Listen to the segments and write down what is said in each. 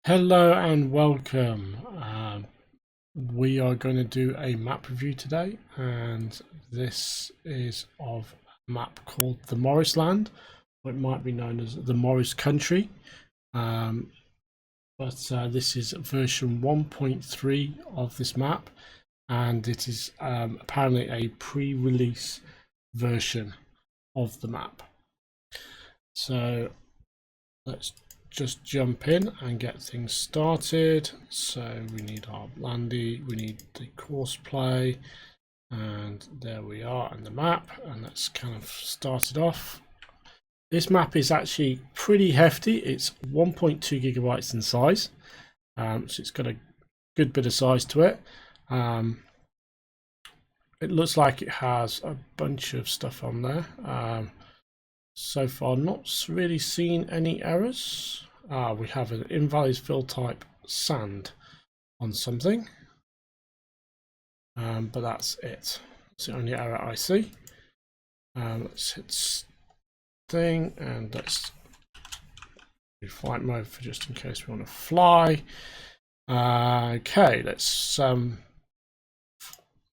Hello and welcome. We are going to do a map review today, and this is of a map called the Morisland, or it might be known as the Moris country. This is version 1.3 of this map, and it is apparently a pre-release version of the map. So let's just jump in and get things started. So we need our landy, we need the course play, and there we are in the map. And let's kind of start it off. This map is actually pretty hefty. It's 1.2 gigabytes in size, so it's got a good bit of size to it. It looks like it has a bunch of stuff on there. So far, not really seen any errors. We have an invalid fill type sand on something, but that's it. It's the only error I see. Let's hit thing and let's do flight mode for just in case we want to fly. Okay, let's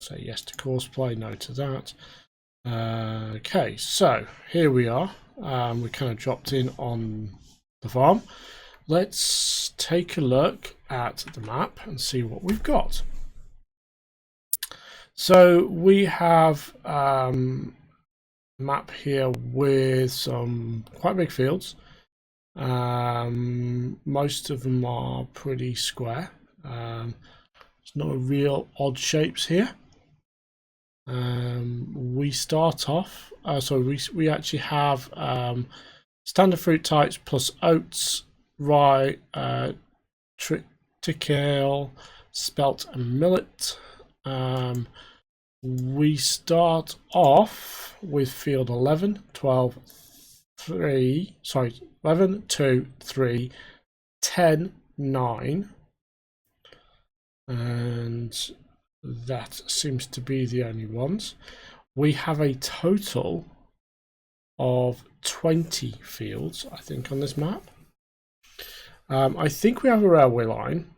say yes to course play, no to that. Okay, so here we are. We kind of dropped in on the farm. Let's take a look at the map and see what we've got. So we have a map here with some quite big fields. Most of them are pretty square. There's no real odd shapes here. We start off, we actually have standard fruit types plus oats, rye, triticale, spelt and millet. We start off with field 11, 12, 3, 11, 2, 3, 10, 9. And that seems to be the only ones. We have a total of 20 fields, I think, on this map. I think we have a railway line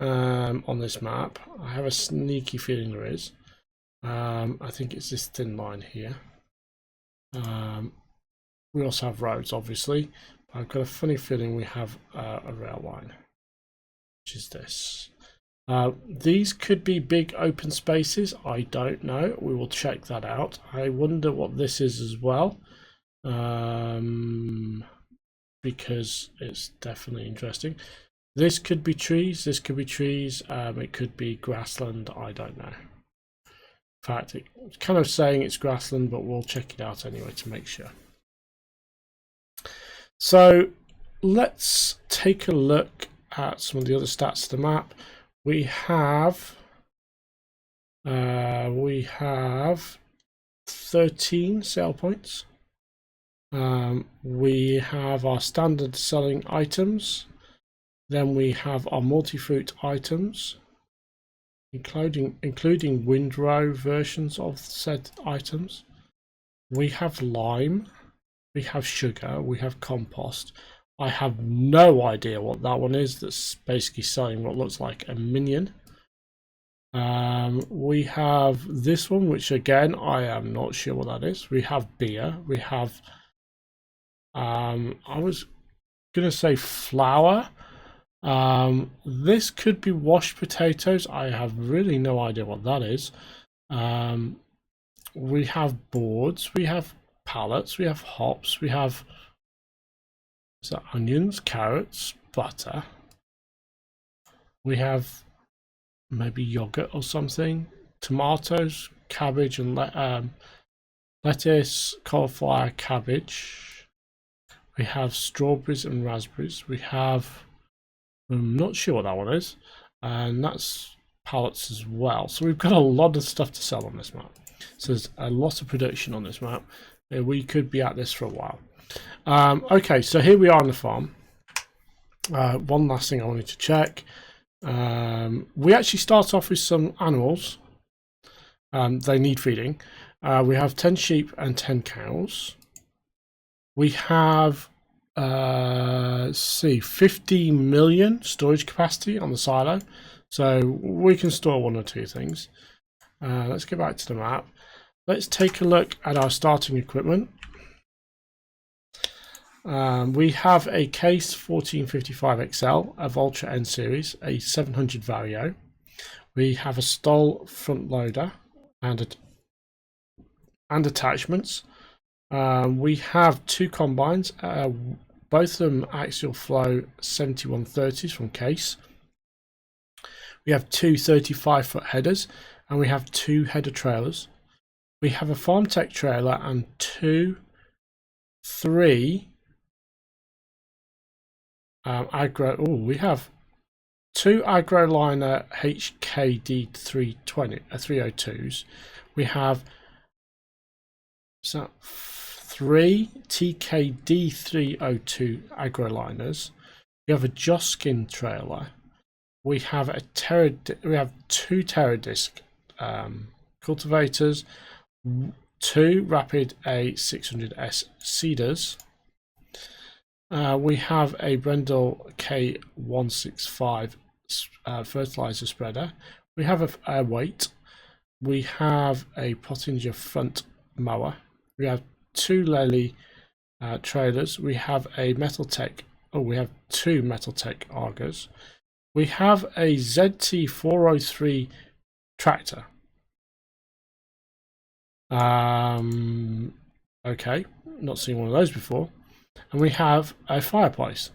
on this map. I have a sneaky feeling there is. I think it's this thin line here. We also have roads, obviously. I've got a funny feeling we have a rail line, which is this. These could be big open spaces. I don't know. We will check that out. I wonder what this is as well, because it's definitely interesting. This could be trees. This could be trees. It could be grassland. I don't know. In fact, it's kind of saying it's grassland, but we'll check it out anyway to make sure. So let's take a look at some of the other stats of the map. We have 13 sale points. We have our standard selling items. Then we have our multi-fruit items, including windrow versions of said items. We have lime, we have sugar, we have compost. I have no idea what that one is. That's basically selling what looks like a minion. We have this one, which again, I am not sure what that is. We have beer. We have, I was going to say flour. This could be washed potatoes. I have really no idea what that is. We have boards. We have pallets. We have hops. We have onions, carrots, butter. We have maybe yogurt or something, tomatoes, cabbage, and lettuce, cauliflower, cabbage. We have strawberries and raspberries. We have, I'm not sure what that one is, and that's pallets as well. So we've got a lot of stuff to sell on this map. So there's a lot of production on this map. We could be at this for a while. Okay, so here we are on the farm. One last thing I wanted to check. We actually start off with some animals. They need feeding. We have 10 sheep and 10 cows. We have let's see, 50 million storage capacity on the silo, so we can store one or two things. Let's go back to the map. Let's take a look at our starting equipment. We have a case 1455 XL of Ultra N series, a 700 Vario. We have a stall front loader and attachments. We have two combines, both of them axial flow 7130s from Case. We have two 35-foot headers, and we have two header trailers. We have a Farm Tech trailer and three agro. Oh, we have two AgroLiner HKD 302s. We have three TKD 302 AgroLiners. We have a Joskin trailer. We have two Terradisc cultivators, two Rapid A600S seeders. We have a Brendel K165 fertilizer spreader. We have a weight. We have a Pottinger front mower. We have two Lely trailers. We have a Metaltech. Oh, we have two Metaltech augers. We have a ZT403 tractor. Okay, not seen one of those before. And we have a fireplace.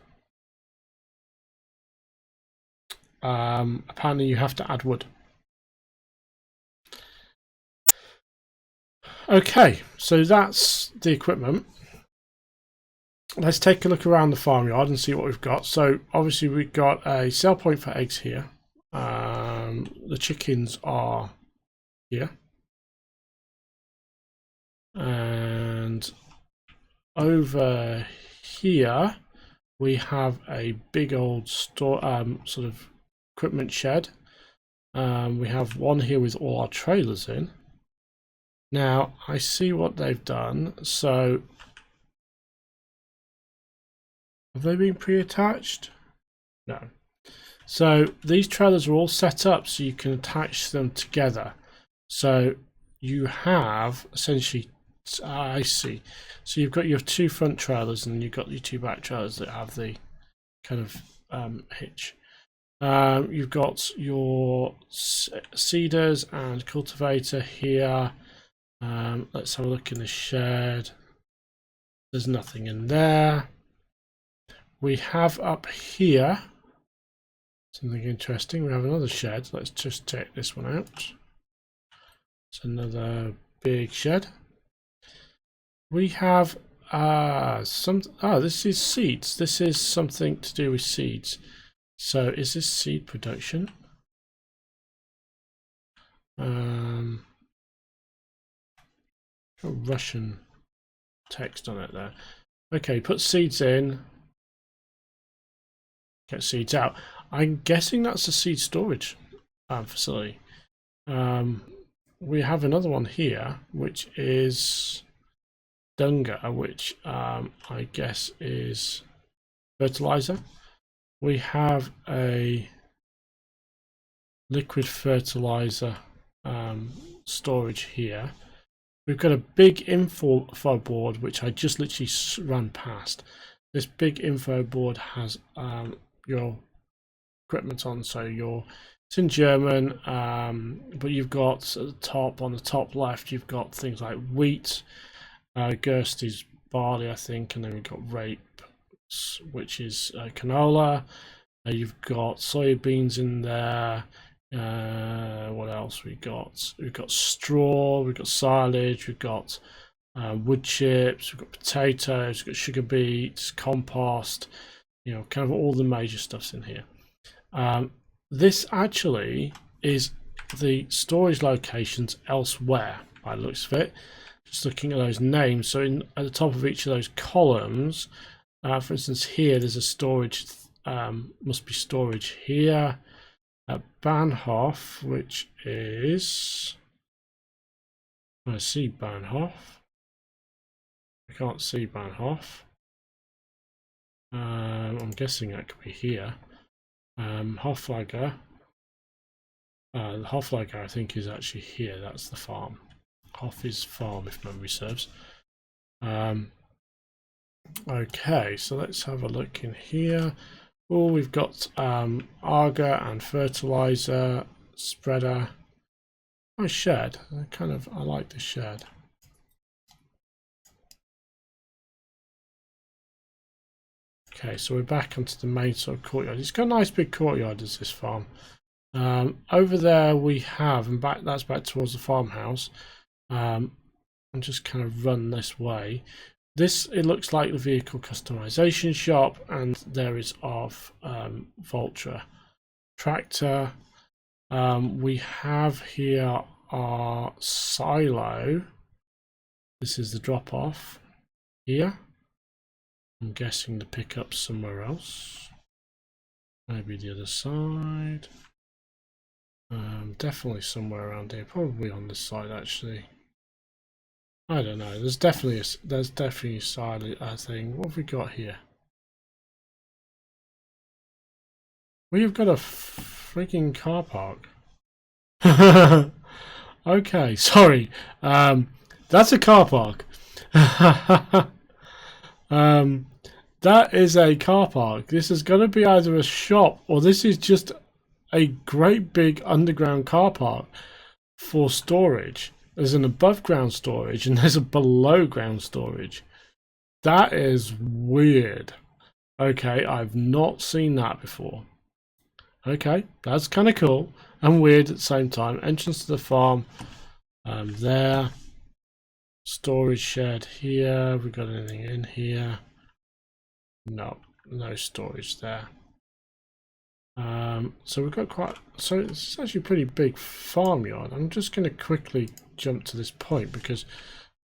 Apparently you have to add wood. Okay, so that's the equipment. Let's take a look around the farmyard and see what we've got. So obviously we've got a sale point for eggs here. The chickens are here. And over here we have a big old store, sort of equipment shed. We have one here with all our trailers in. Now I see what they've done. So have they been pre-attached? No. So these trailers are all set up so you can attach them together. So you have essentially, I see. So you've got your two front trailers and you've got your two back trailers that have the kind of hitch. You've got your seeders and cultivator here. Let's have a look in the shed. There's nothing in there. We have up here something interesting. We have another shed. Let's just check this one out. It's another big shed. We have this is seeds. This is something to do with seeds. So is this seed production? Russian text on it there. Okay, put seeds in. Get seeds out. I'm guessing that's a seed storage facility. We have another one here, which is Dunga, which I guess is fertilizer. We have a liquid fertilizer storage here. We've got a big info board, which I just literally ran past. This big info board has your equipment on, so it's in German, but you've got at the top, on the top left, you've got things like wheat, Gerst is barley, I think, and then we've got rape, which is canola. You've got soybeans in there. What else we got? We've got straw, we've got silage, we've got wood chips, we've got potatoes, we've got sugar beets, compost, you know, kind of all the major stuff's in here. This actually is the storage locations elsewhere by the looks of it. Just looking at those names, so at the top of each of those columns, for instance here there's a storage, must be storage here at Bahnhof, which is, I see Bahnhof, I can't see Bahnhof. I'm guessing that could be here. Hoflager. The Hoflager I think is actually here. That's the farm. Hof is farm if memory serves. Okay, so let's have a look in here. Oh, we've got agar and fertilizer spreader. Oh, shed. I like the shed. Okay, so we're back onto the main sort of courtyard. It's got a nice big courtyard as this farm. Over there we have, and that's back towards the farmhouse. And just kind of run this way. This, it looks like the vehicle customization shop, and there is of Voltra tractor. We have here our silo. This is the drop off here. I'm guessing the pickup somewhere else. Maybe the other side. Definitely somewhere around here. Probably on this side actually. I don't know. There's definitely a side thing. What have we got here? We've got a freaking car park. Okay, sorry. That's a car park. That is a car park. This is going to be either a shop or this is just a great big underground car park for storage. There's an above ground storage and there's a below ground storage. That is weird. Okay, I've not seen that before. Okay, that's kind of cool and weird at the same time. Entrance to the farm there. Storage shed here. We got anything in here? No storage there. So we've got so it's actually a pretty big farmyard. I'm just going to quickly jump to this point because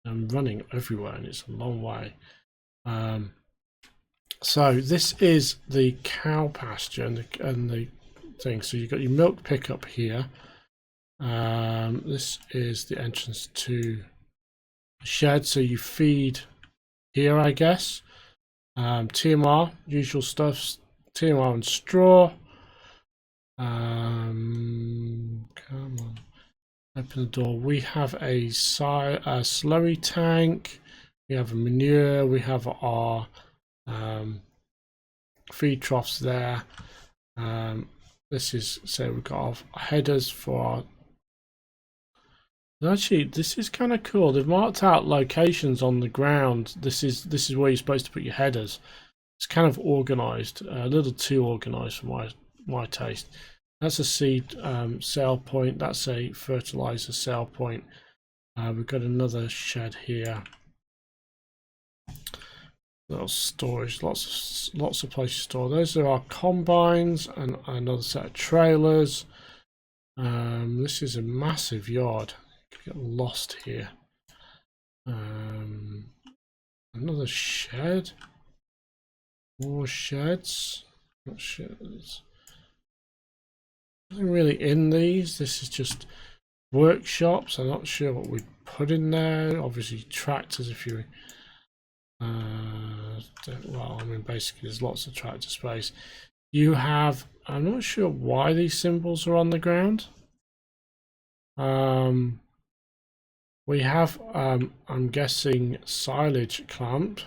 I'm running everywhere and it's a long way. So this is the cow pasture and the thing. So you've got your milk pickup here. This is the entrance to the shed. So you feed here, I guess. TMR, usual stuff. TMR and straw. Come on, open the door. We have a slurry tank. We have a manure. We have our feed troughs there. This is, so we've got our headers for our. Actually, this is kind of cool. They've marked out locations on the ground. This is where you're supposed to put your headers. It's kind of organized, a little too organized for my taste. That's a seed sale point. That's a fertilizer sale point. We've got another shed here. Little storage, lots of places to store. Those are our combines and another set of trailers. This is a massive yard. You could get lost here. Another shed. More sheds. Not sheds. Nothing really in these. This is just workshops. I'm not sure what we'd put in there. Obviously tractors if you well, I mean basically there's lots of tractor space. You have, I'm not sure why these symbols are on the ground. We have I'm guessing silage clamped.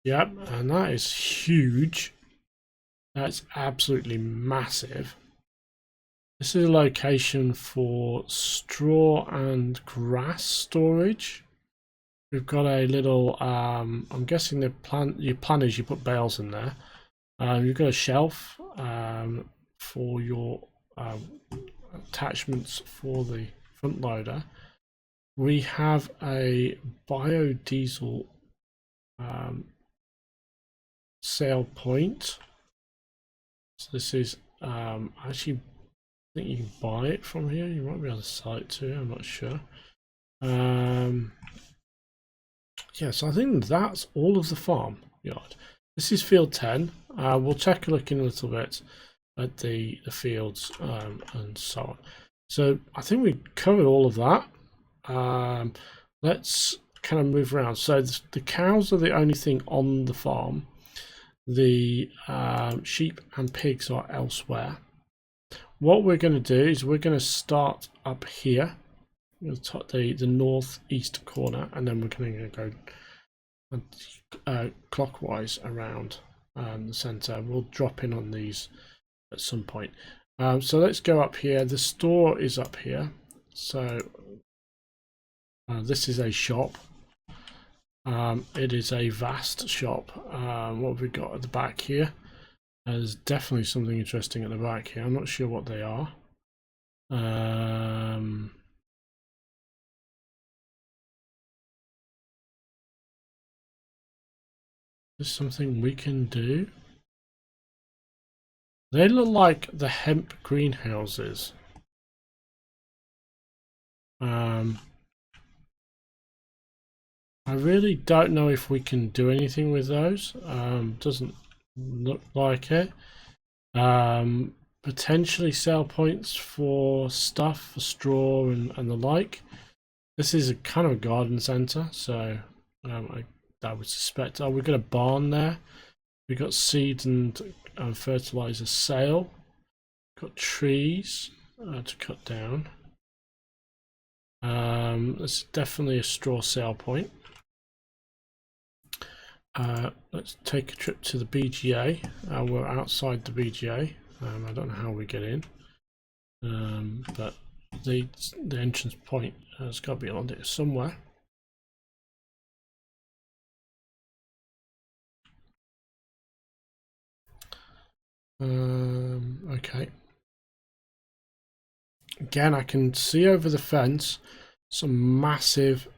Yep, and that is huge. That's absolutely massive. This is a location for straw and grass storage. We've got a little, I'm guessing your planners, you put bales in there. You've got a shelf for your attachments for the front loader. We have a biodiesel sale point. So this is actually, I think you can buy it from here. You might be on the site too, I'm not sure. Yeah, so I think that's all of the farm yard. This is field 10. We'll take a look in a little bit at the fields and so on. So I think we covered all of that. Let's kind of move around. So the cows are the only thing on the farm. The sheep and pigs are elsewhere. What we're going to do is we're going to start up here, the northeast corner, and then we're going to go clockwise around the center. We'll drop in on these at some point. So let's go up here. The store is up here. So this is a shop. It is a vast shop. What have we got at the back here? There's definitely something interesting at the back here. I'm not sure what they are. There's something we can do. They look like the hemp greenhouses. I really don't know if we can do anything with those. Doesn't look like it. Potentially sell points for stuff, for straw and the like. This is a kind of a garden centre, so I would suspect. Oh, we've got a barn there. We've got seed and fertilizer sale. Got trees to cut down. That's definitely a straw sale point. Let's take a trip to the BGA. We're outside the BGA. I don't know how we get in, but the entrance point has got to be on there somewhere. Okay. Again, I can see over the fence some massive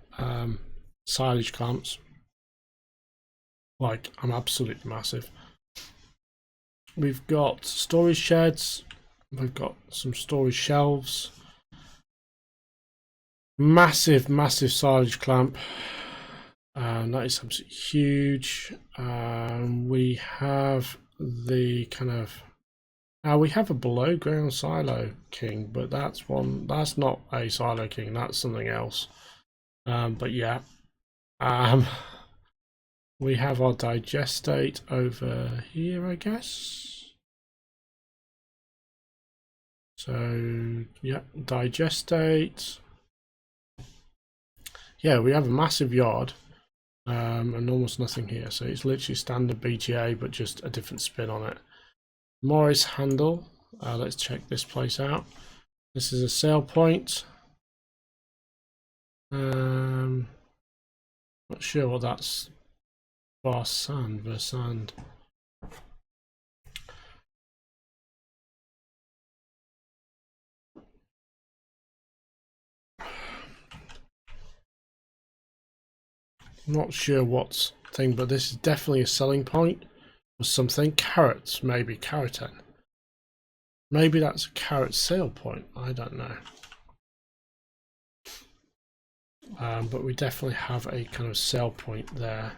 silage clamps. Like, I'm absolutely massive. We've got storage sheds. We've got some storage shelves. Massive, massive silage clamp. That is absolutely huge. We have the kind of we have a below ground silo king, but that's not a silo king, that's something else. But yeah, we have our digestate over here, I guess. So yeah, digestate. Yeah, we have a massive yard. And almost nothing here, so it's literally standard BGA but just a different spin on it. Moris handle. Let's check this place out. This is a sale point. Not sure what that's. Versand. Not sure what's thing, but this is definitely a selling point or something. Carrots, maybe carroten. Maybe that's a carrot sale point. I don't know. But we definitely have a kind of sell point there.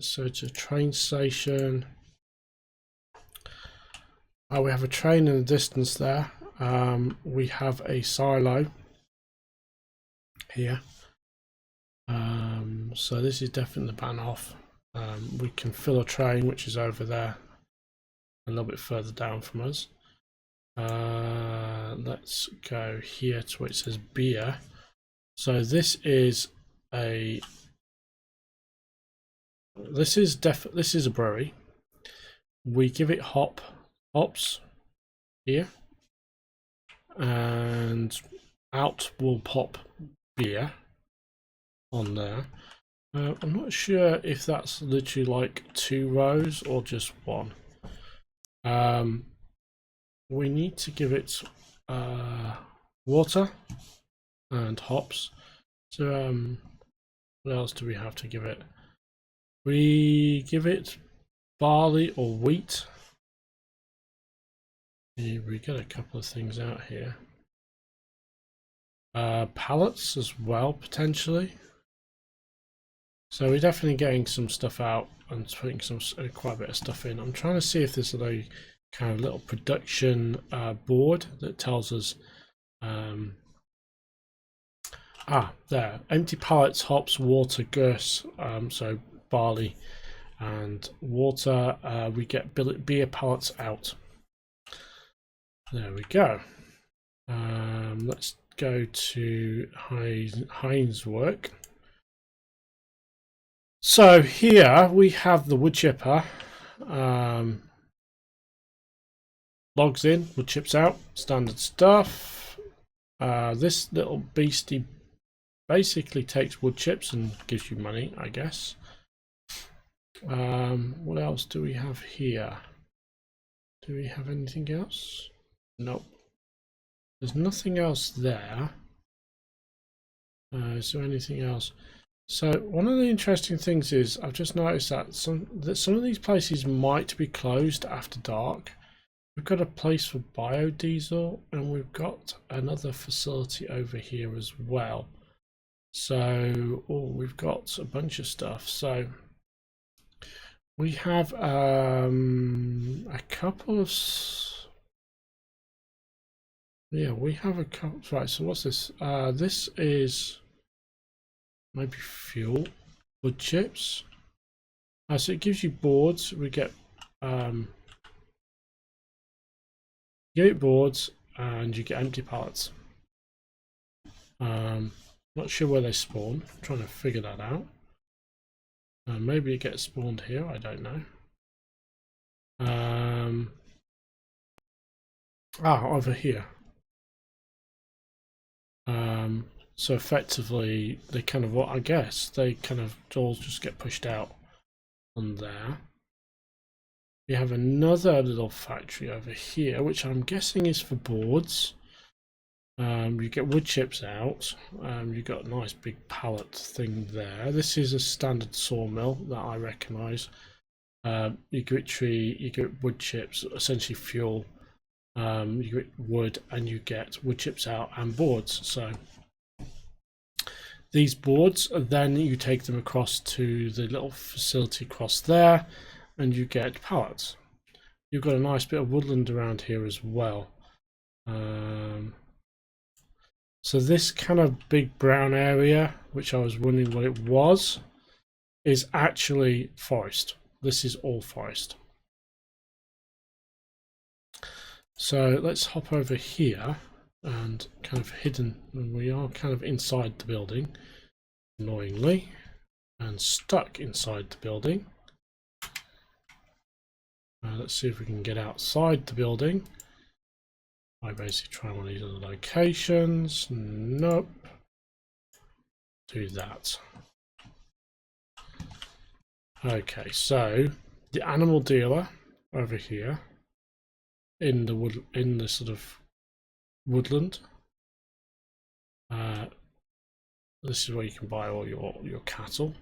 So it's a train station. Oh, we have a train in the distance there. We have a silo here. So this is definitely the ban off. We can fill a train which is over there a little bit further down from us. Let's go here to where it says beer. So this is a brewery. We give it hops here, and out will pop beer on there. I'm not sure if that's literally like 2 rows or just 1. We need to give it water and hops. So what else do we have to give it? We give it barley or wheat. We get a couple of things out here. Pallets as well, potentially. So we're definitely getting some stuff out and putting quite a bit of stuff in. I'm trying to see if there's a kind of little production board that tells us. There. Empty pallets, hops, water, gurse. So barley and water. We get beer pallets out. There we go. Let's go to Heinz work. So here we have the wood chipper. Logs in, wood chips out, standard stuff. This little beastie basically takes wood chips and gives you money, I guess. What else do we have here? Do we have anything else? Nope. There's nothing else there. Is there anything else? So one of the interesting things is I've just noticed that some of these places might be closed after dark. We've got a place for biodiesel, and we've got another facility over here as well. So we've got a bunch of stuff. So we have a couple of we have a couple. Right, so what's this? This is maybe fuel, wood chips. So it gives you boards. We get boards, and you get empty pallets. Not sure where they spawn. I'm trying to figure that out. Maybe it gets spawned here. I don't know. Over here. So effectively, they kind of, I guess, they kind of all just get pushed out on there. We have another little factory over here, which I'm guessing is for boards. You get wood chips out. You've got a nice big pallet thing there. This is a standard sawmill that I recognise. You get wood chips, essentially fuel. You get wood, and you get wood chips out and boards. So these boards, then you take them across to the little facility across there, and you get pallets. You've got a nice bit of woodland around here as well. So this kind of big brown area, which I was wondering what it was, is actually forest. This is all forest. So let's hop over here and kind of hidden. We are kind of inside the building, annoyingly, and stuck inside the building. Let's see if we can get outside the building. I basically try one of these other locations. Nope. Do that. Okay, so the animal dealer over here in the sort of woodland. This is where you can buy all your cattle.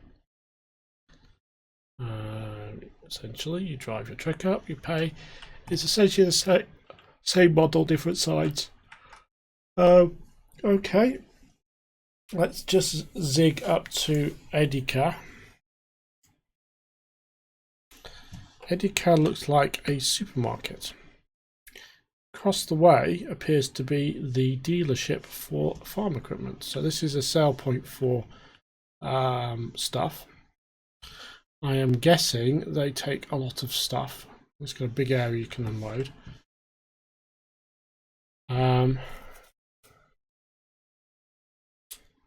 Essentially, you drive your truck up, you pay. It's essentially the same model, different sides. Okay, let's just zig up to Edeka. Edeka looks like a supermarket. Across the way appears to be the dealership for farm equipment. So this is a sale point for stuff. I am guessing they take a lot of stuff. It's got a big area you can unload.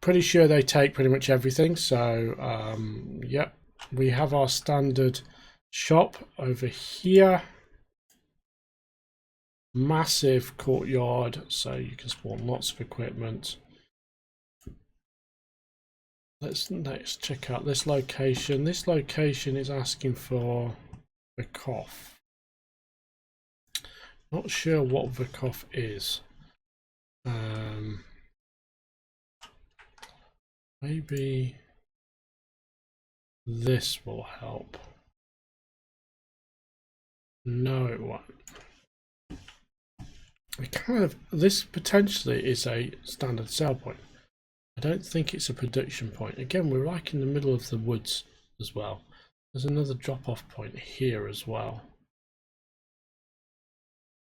Pretty sure they take pretty much everything. So yep, we have our standard shop over here. Massive courtyard, so you can spawn lots of equipment. Let's check out this location. This location is asking for Verkoff. Not sure what Verkoff is. Maybe this will help. No, it won't. This potentially is a standard sell point. I don't think it's a production point. Again, we're like in the middle of the woods as well. There's another drop-off point here as well.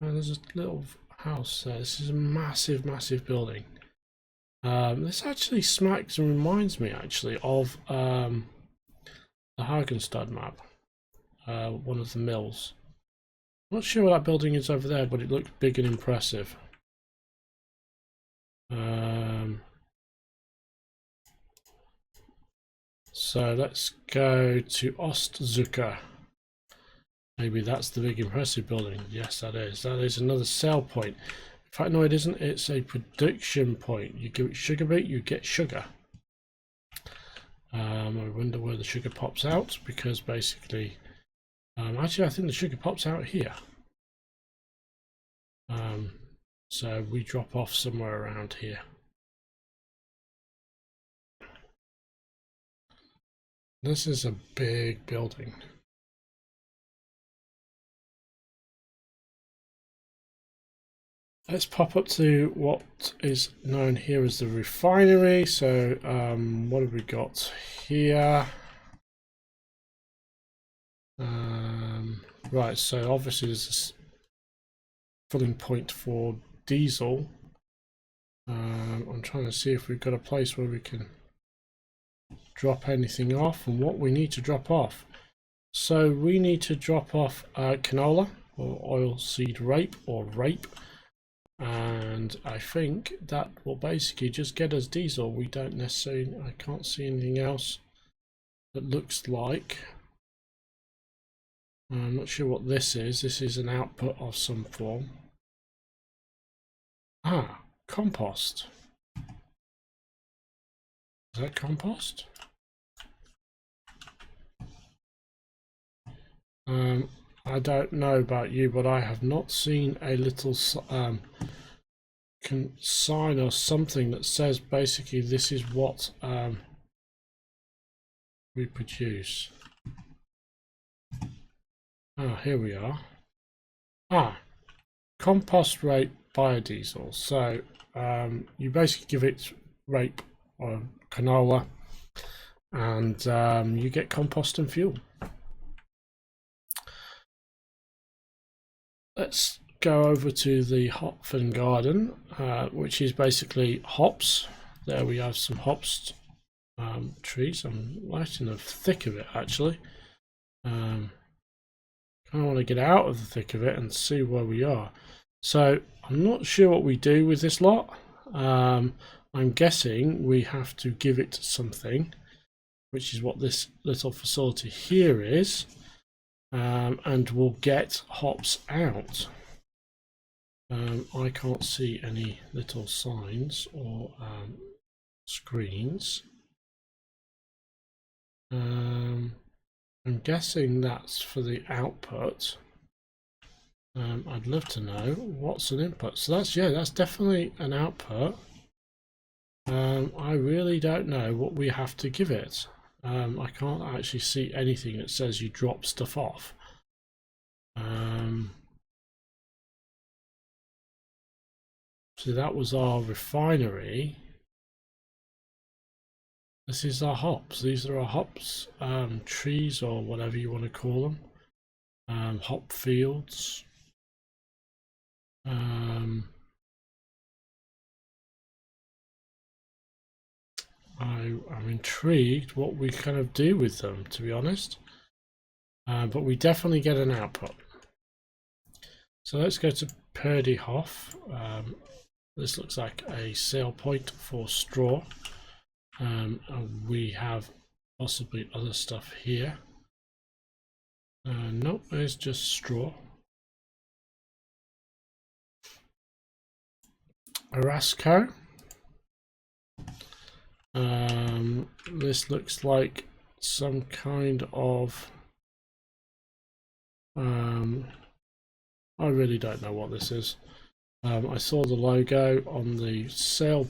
And there's a little house there. This is a massive, massive building. This actually smacks and reminds me actually of the Hagenstad map. one of the mills. I'm not sure what that building is over there, but it looks big and impressive. So let's go to Ostzucker. Maybe that's the big impressive building. Yes, that is. That is another sale point. In fact, no, it isn't. It's a production point. You give it sugar beet, you get sugar. I wonder where the sugar pops out, because basically, actually, I think the sugar pops out here. So we drop off somewhere around here. This is a big building. Let's pop up to what is known here as the refinery. So what have we got here? Right, so obviously there's this filling point for diesel. I'm trying to see if we've got a place where we can drop anything off and what we need to drop off. So we need to drop off canola or oilseed rape or rape. And I think that will basically just get us diesel. We don't necessarily, I can't see anything else that looks like. I'm not sure what this is. This is an output of some form. Ah, compost. Is that compost? I don't know about you, but I have not seen a little sign or something that says basically this is what we produce. Ah, here we are. Ah, compost rape biodiesel. So you basically give it rape or canola, and you get compost and fuel. Let's go over to the Hopfen garden, which is basically hops. There we have some hops trees. I'm right in the thick of it actually. Kind of want to get out of the thick of it and see where we are. So I'm not sure what we do with this lot. I'm guessing we have to give it something, which is what this little facility here is. And we'll get hops out. I can't see any little signs or screens. I'm guessing that's for the output. I'd love to know what's an input. So that's, yeah, that's definitely an output. I really don't know what we have to give it. I can't actually see anything that says you drop stuff off. So that was our refinery. This is our hops. These are our hops, trees or whatever you want to call them. Hop fields. I'm intrigued what we kind of do with them, to be honest. But we definitely get an output. So let's go to Purdyhof. This looks like a sale point for straw. And we have possibly other stuff here. Nope, there's just straw. Erasco. This looks like some kind of I really don't know what this is. I saw the logo on the sale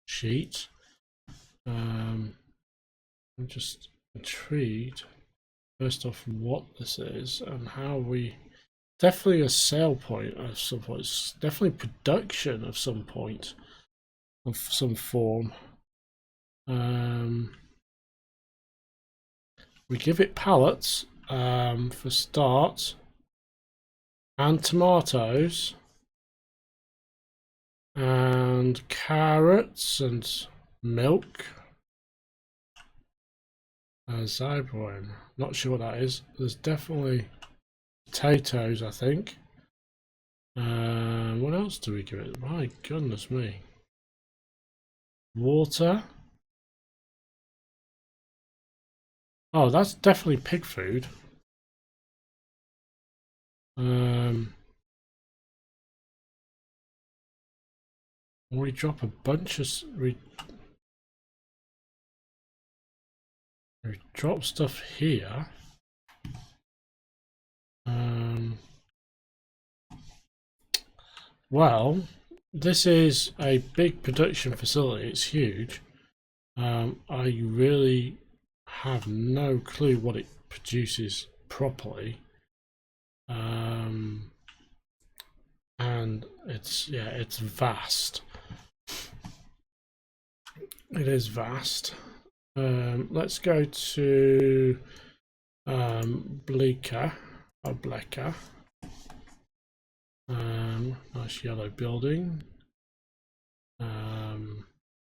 sheet. I'm just intrigued first off what this is and how we definitely a sale point of some point. It's definitely production of some point of some form. We give it pallets for start, and tomatoes and carrots and milk. Azrel. Not sure what that is. There's definitely potatoes, I think. What else do we give it? My goodness me. Water. Oh, that's definitely pig food. We drop a bunch of we drop stuff here. Well, this is a big production facility. It's huge. I really have no clue what it produces properly. And it's vast. It is vast. Let's go to Bleecker or Blecker. Nice yellow building.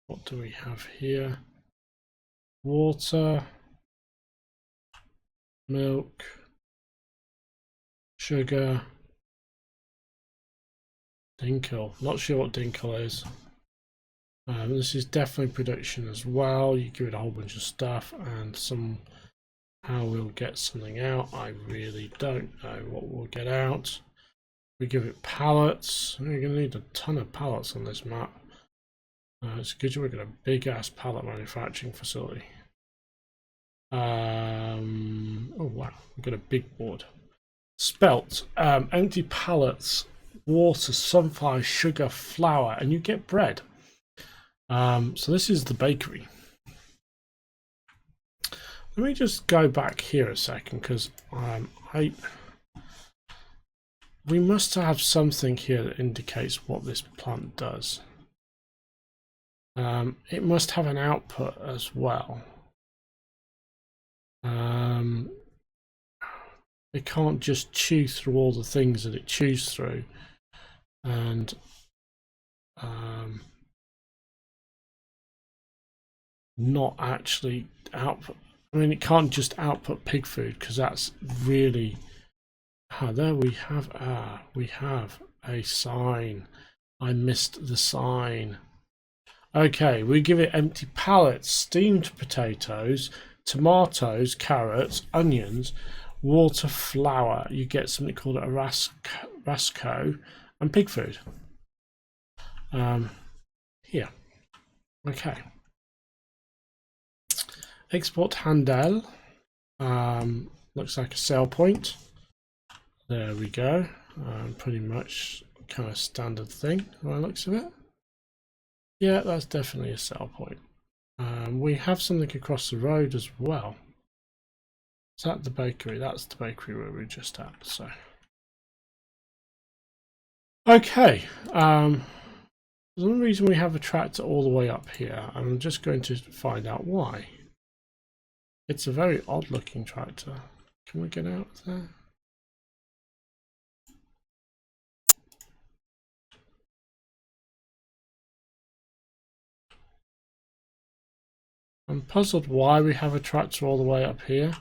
What do we have here? Water, milk, sugar, dinkel. Not sure what dinkel is. This is definitely production as well. You give it a whole bunch of stuff and somehow we'll get something out. I really don't know what we'll get out. We give it pallets. We're going to need a ton of pallets on this map. It's good we've got a big ass pallet manufacturing facility. Oh wow, we've got a big board. Spelt, empty pallets, water, sunflower, sugar, flour, and you get bread. So this is the bakery. Let me just go back here a second because we must have something here that indicates what this plant does. It must have an output as well. It can't just chew through all the things that it chews through and not actually output. I mean, it can't just output pig food because that's really there we have a sign. I missed the sign. Okay, we give it empty pallets, steamed potatoes, tomatoes, carrots, onions, water, flour. You get something called Erasco and pig food. Here. Okay. Export handle. Looks like a sell point. There we go. Pretty much kind of standard thing by the looks of it. Yeah, that's definitely a sell point. We have something across the road as well. Is that the bakery? That's the bakery where we're just at. So, okay. There's one reason we have a tractor all the way up here. I'm just going to find out why. It's a very odd looking tractor. Can we get out of there? I'm puzzled why we have a tractor all the way up here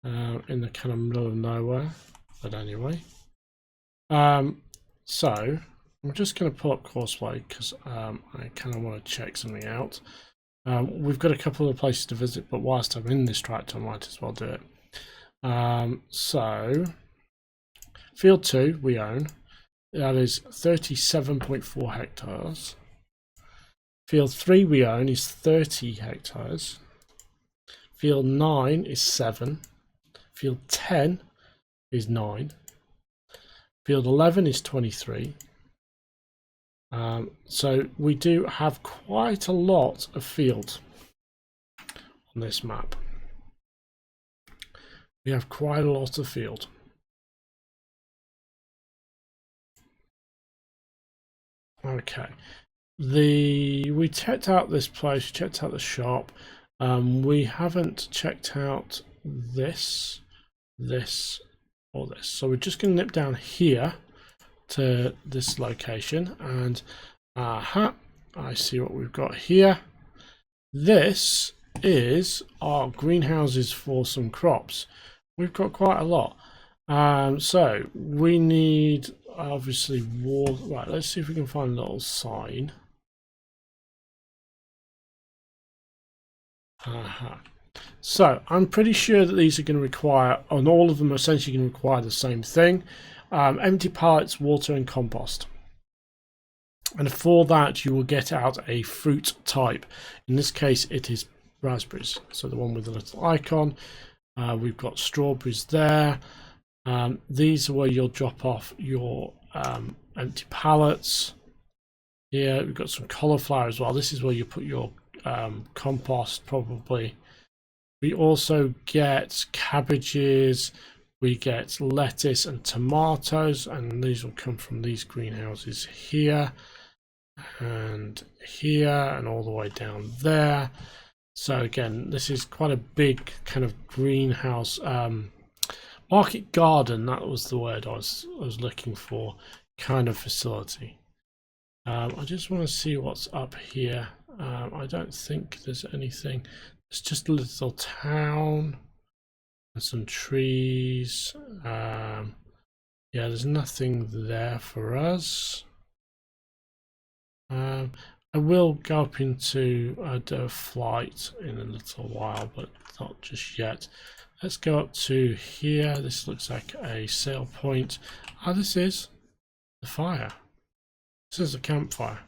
in the kind of middle of nowhere, but anyway. So I'm just going to pull up Causeway because I kind of want to check something out. We've got a couple of places to visit, but whilst I'm in this tractor I might as well do it. So field 2 we own. That is 37.4 hectares. Field 3 we own is 30 hectares. Field 9 is 7. Field 10 is 9. Field 11 is 23. So we do have quite a lot of field on this map. We have quite a lot of field. Okay. We checked out this place, checked out the shop. We haven't checked out this, or this. So we're just going to nip down here to this location and I see what we've got here. This is our greenhouses for some crops. We've got quite a lot. So we need obviously water. Right, let's see if we can find a little sign. So I'm pretty sure that these are going to require, and all of them are essentially going to require the same thing: empty pallets, water, and compost. And for that, you will get out a fruit type. In this case, it is raspberries. So the one with the little icon. We've got strawberries there. These are where you'll drop off your empty pallets. Here we've got some cauliflower as well. This is where you put your compost probably. We also get cabbages, we get lettuce and tomatoes, and these will come from these greenhouses here and here and all the way down there. So again, this is quite a big kind of greenhouse, market garden, that was the word I was looking for, kind of facility. I just want to see what's up here. I don't think there's anything. It's just a little town and some trees. Yeah, there's nothing there for us. I will go up into a flight in a little while, but not just yet. Let's go up to here. This looks like a sail point. Oh, this is the fire. This is a campfire.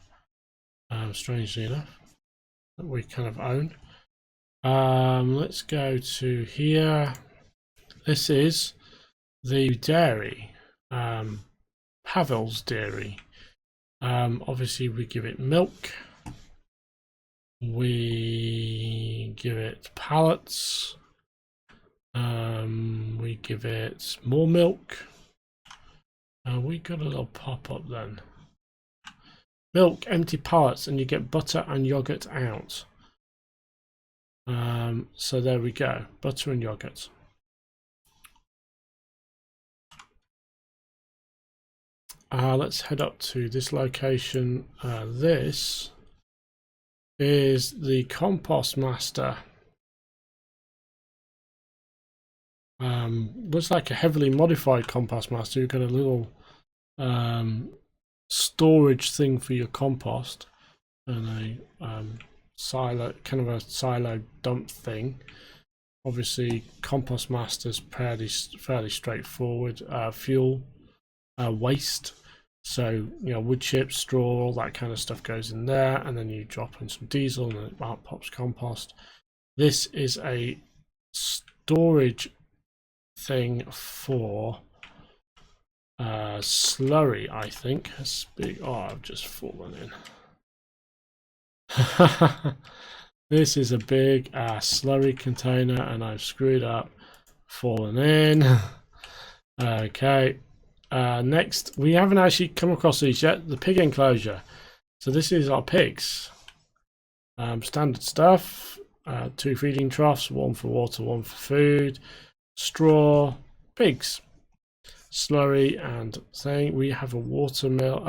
Strangely enough, that we kind of own. Let's go to here. This is the dairy, Pavel's dairy. Obviously we give it milk, we give it pallets, we give it more milk. We got a little pop-up then. Milk, empty pallets, and you get butter and yogurt out. So there we go, butter and yogurt. Let's head up to this location. This is the compost master. Looks like a heavily modified compost master. You've got a little storage thing for your compost and a silo, kind of a silo dump thing. Obviously compost master's fairly straightforward. Fuel, waste, so you know, wood chips, straw, all that kind of stuff goes in there, and then you drop in some diesel and it out pops compost. This is a storage thing for slurry, I think. That's big. Oh, I've just fallen in. This is a big slurry container and I've screwed up, fallen in. Okay, next, we haven't actually come across these yet. The pig enclosure. So this is our pigs. Standard stuff. 2 feeding troughs, 1 for water, 1 for food. Straw, pigs, slurry, and thing. We have a water mill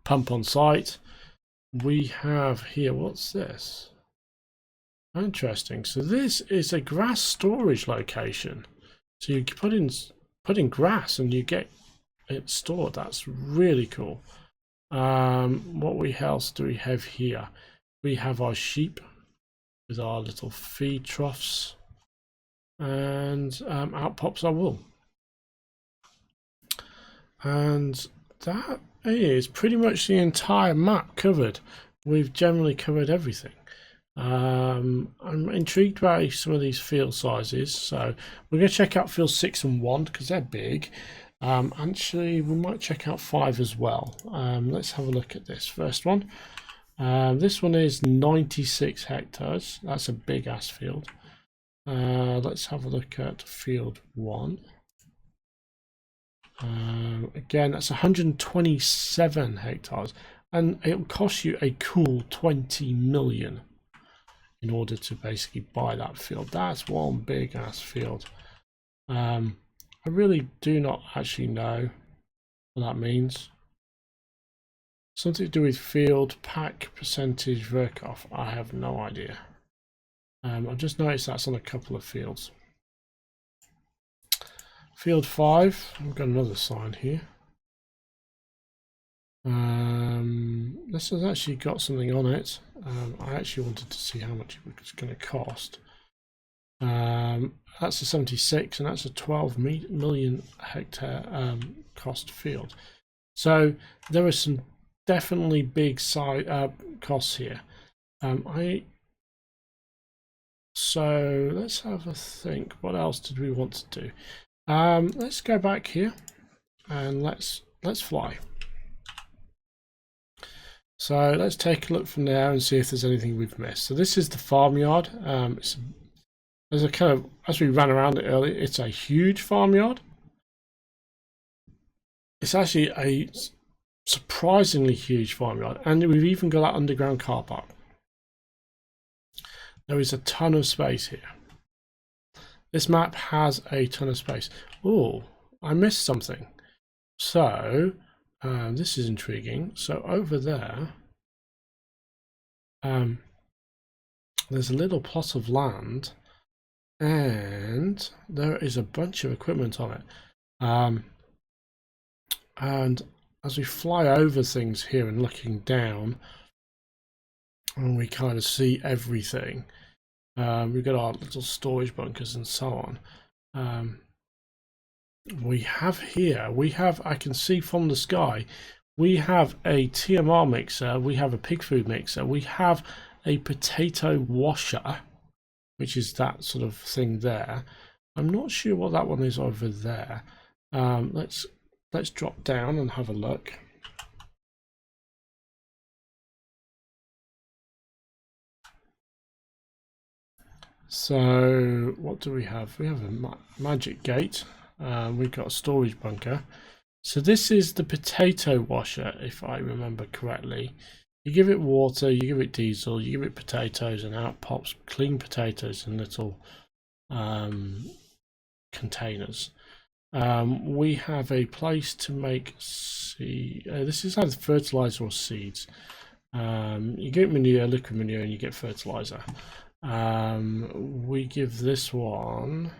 pump on site. We have here, what's this? Interesting. So this is a grass storage location. So you put in grass and you get it stored. That's really cool. What else do we have here? We have our sheep with our little feed troughs, and out pops our wool. And that is pretty much the entire map covered. We've generally covered everything. I'm intrigued by some of these field sizes, so we're going to check out field 6 and 1 because they're big. Actually, we might check out 5 as well. Let's have a look at this first one. This one is 96 hectares. That's a big ass field. Let's have a look at field 1. Again, that's 127 hectares, and it will cost you a cool 20 million in order to basically buy that field. That's one big ass field. I really do not actually know what that means. Something to do with field pack percentage work off. I have no idea. I've just noticed that's on a couple of fields. Field 5, we've got another sign here. This has actually got something on it. I actually wanted to see how much it was going to cost. That's a 76, and that's a 12 million hectare cost field. So there are some definitely big costs here. So let's have a think. What else did we want to do? Let's go back here and let's fly. So let's take a look from there and see if there's anything we've missed. So this is the farmyard. There's a kind of, as we ran around it earlier, it's a huge farmyard. It's actually a surprisingly huge farmyard, and we've even got that underground car park. There is a ton of space here. This map has a ton of space. Oh, I missed something. So this is intriguing. So over there, there's a little plot of land, and there is a bunch of equipment on it. And as we fly over things here and looking down, and we kind of see everything. We've got our little storage bunkers and so on. We have here, I can see from the sky, we have a TMR mixer, we have a pig food mixer, we have a potato washer, which is that sort of thing there. I'm not sure what that one is over there. Let's drop down and have a look. So what do we have? We have a magic gate. We've got a storage bunker. So this is the potato washer, if I remember correctly. You give it water, you give it diesel, you give it potatoes, and out pops clean potatoes in little containers. We have a place to make this is either fertilizer or seeds. You get manure, liquid manure, and you get fertilizer. We give this one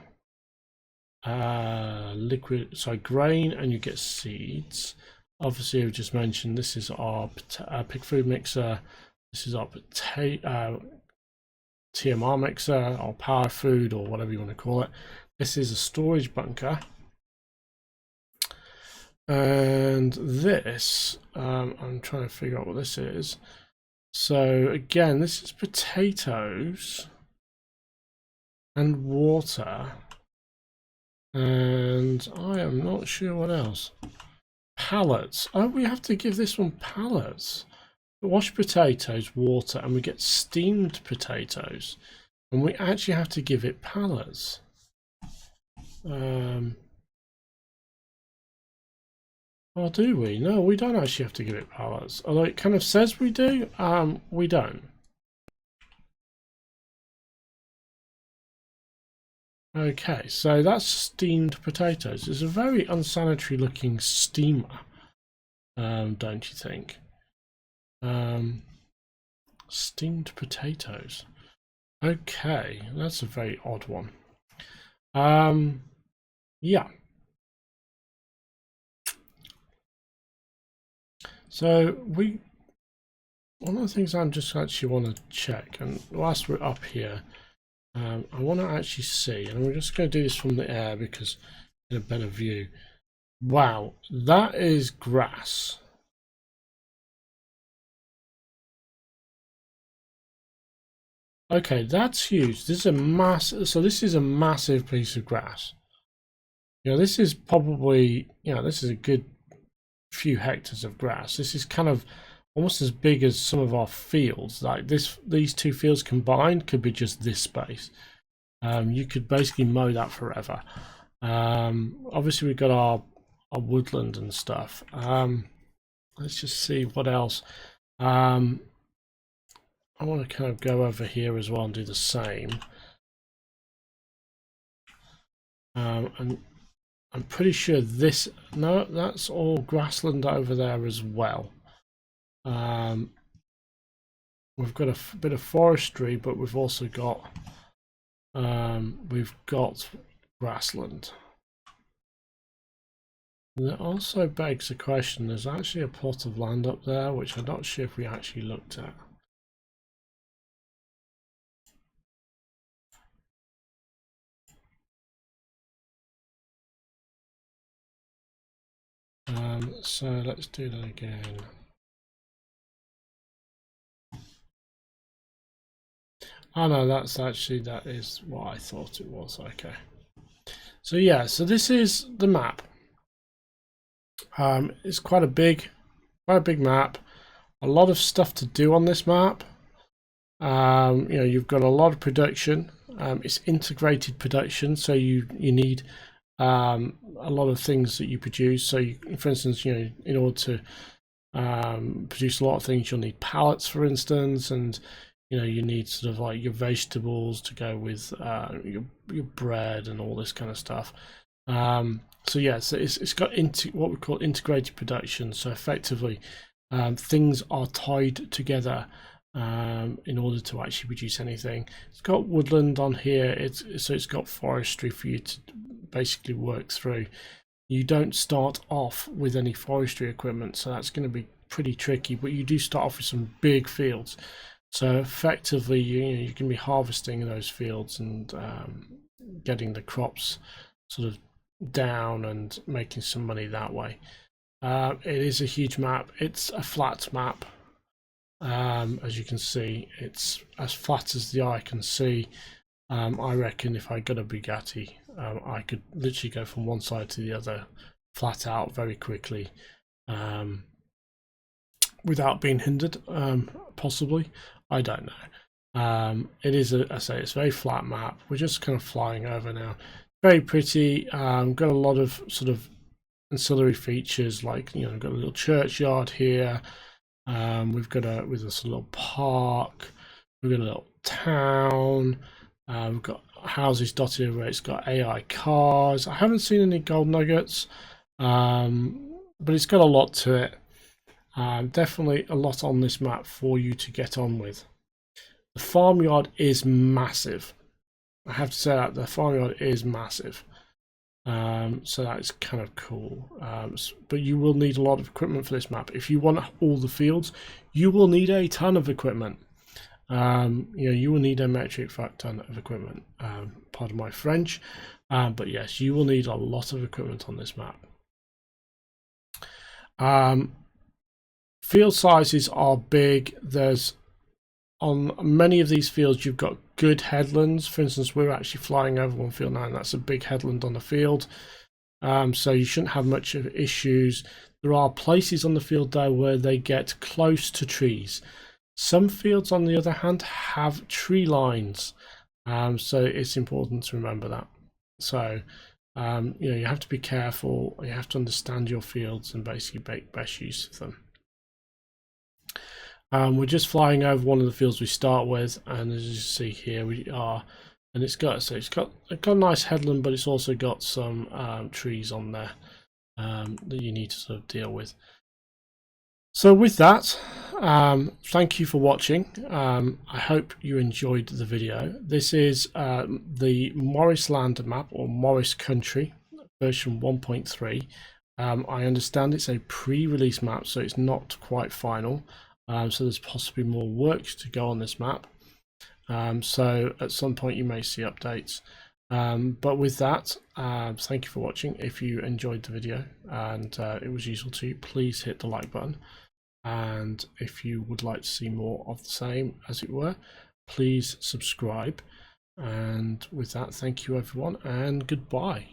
grain, and you get seeds. Obviously, I've just mentioned this is our pig food mixer. This is our TMR mixer, or power food, or whatever you want to call it. This is a storage bunker. And this, I'm trying to figure out what this is. So again, this is potatoes and water, and I am not sure what else. Pallets. Oh, we have to give this one pallets. Washed potatoes, water, and we get steamed potatoes, and we actually have to give it pallets. Oh, do we? No, we don't actually have to give it pallets. Although it kind of says we do, we don't. Okay, so that's steamed potatoes. It's a very unsanitary looking steamer, don't you think? Steamed potatoes. Okay, that's a very odd one. Yeah. So one of the things I just actually want to check, and whilst we're up here, I want to actually see, and we're just going to do this from the air because in a better view. Wow, that is grass. Okay, that's huge. This is a this is a massive piece of grass. You know, this is probably, this is a good few hectares of grass. This is kind of almost as big as some of our fields. Like these two fields combined could be just this space. You could basically mow that forever. Obviously we've got our woodland and stuff. Let's just see what else. I want to kind of go over here as well and do the same. And I'm pretty sure that's all grassland over there as well. we've got a bit of forestry, but we've also got grassland. And that also begs the question, there's actually a plot of land up there, which I'm not sure if we actually looked at. So let's do that again. Oh no, that is what I thought it was. Okay. So yeah, so this is the map. It's quite a big map. A lot of stuff to do on this map. You know, you've got a lot of production. It's integrated production, so you need a lot of things that you produce. So you, for instance, you know, in order to produce a lot of things, you'll need pallets, for instance, and you know, you need sort of like your vegetables to go with your bread and all this kind of stuff. So yeah, so it's got into what we call integrated production. So effectively, things are tied together in order to actually produce anything. It's got woodland on here. It's got forestry for you to basically work through. You don't start off with any forestry equipment, so that's going to be pretty tricky. But you do start off with some big fields. So effectively, you can be harvesting those fields and getting the crops sort of down and making some money that way. It is a huge map. It's a flat map. As you can see, it's as flat as the eye can see. I reckon if I got a Bugatti, I could literally go from one side to the other flat out very quickly without being hindered, possibly. I don't know. It is, I say, it's a very flat map. We're just kind of flying over now. Very pretty. Got a lot of sort of ancillary features, like, you know, we've got a little churchyard here. We've got a little park. We've got a little town. We've got houses dotted everywhere. It's got AI cars. I haven't seen any gold nuggets, but it's got a lot to it. Definitely a lot on this map for you to get on with. The farmyard is massive. I have to say that the farmyard is massive. So that's kind of cool. But you will need a lot of equipment for this map. If you want all the fields, you will need a ton of equipment. You know, you will need a metric fuck ton of equipment. Pardon my French. But yes, you will need a lot of equipment on this map. Field sizes are big. There's on many of these fields you've got good headlands. For instance, we're actually flying over one field now, and that's a big headland on the field. So you shouldn't have much of issues. There are places on the field though where they get close to trees. Some fields, on the other hand, have tree lines. So it's important to remember that. So you know, you have to be careful. You have to understand your fields and basically make best use of them. We're just flying over one of the fields we start with, and as you see here, we are, and it's got a nice headland, but it's also got some trees on there that you need to sort of deal with. So with that, thank you for watching. I hope you enjoyed the video. This is the Morisland map, or Moris country, version 1.3. I understand it's a pre-release map, so it's not quite final. So there's possibly more work to go on this map. So at some point you may see updates. But with that, thank you for watching. If you enjoyed the video and it was useful to you, please hit the like button. And if you would like to see more of the same, as it were, please subscribe. And with that, thank you everyone, and goodbye.